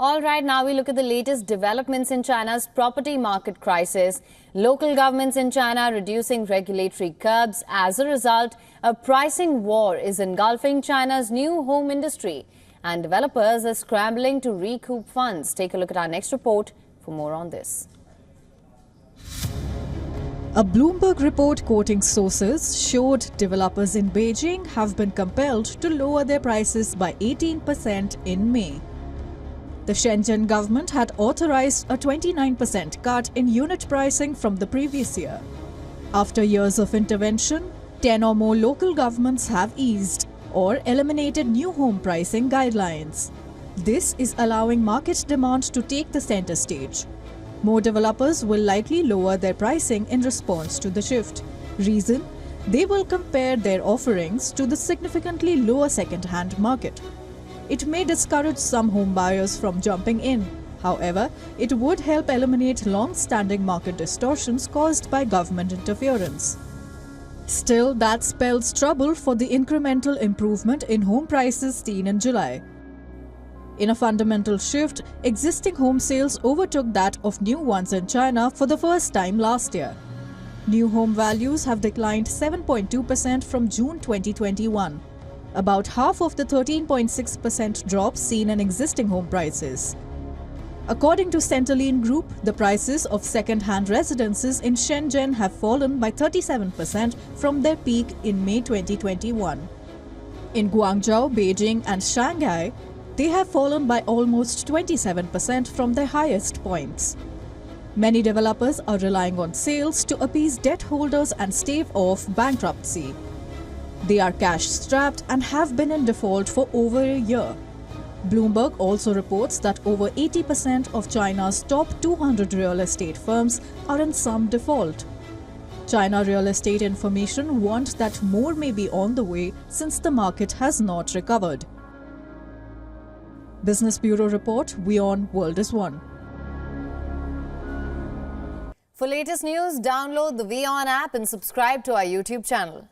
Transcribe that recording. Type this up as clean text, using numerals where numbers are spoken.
All right, now we look at the latest developments in China's property market crisis. Local governments in China reducing regulatory curbs. As a result, a pricing war is engulfing China's new home industry, and developers are scrambling to recoup funds. Take a look at our next report for more on this. A Bloomberg report quoting sources showed developers in Beijing have been compelled to lower their prices by 18% in May. The Shenzhen government had authorized a 29% cut in unit pricing from the previous year. After years of intervention, 10 or more local governments have eased or eliminated new home pricing guidelines. This is allowing market demand to take the center stage. More developers will likely lower their pricing in response to the shift. Reason? They will compare their offerings to the significantly lower second-hand market. It may discourage some home buyers from jumping in. However, it would help eliminate long-standing market distortions caused by government interference. Still, that spells trouble for the incremental improvement in home prices seen in July. In a fundamental shift, existing home sales overtook that of new ones in China for the first time last year. New home values have declined 7.2% from June 2021. About half of the 13.6% drop seen in existing home prices. According to Centerline Group, the prices of second-hand residences in Shenzhen have fallen by 37% from their peak in May 2021. In Guangzhou, Beijing and Shanghai, they have fallen by almost 27% from their highest points. Many developers are relying on sales to appease debt holders and stave off bankruptcy. They are cash-strapped and have been in default for over a year. Bloomberg also reports that over 80% of China's top 200 real estate firms are in some default. China Real Estate Information warned that more may be on the way since the market has not recovered. Business Bureau report, WION World is One. For latest news, download the WION app and subscribe to our YouTube channel.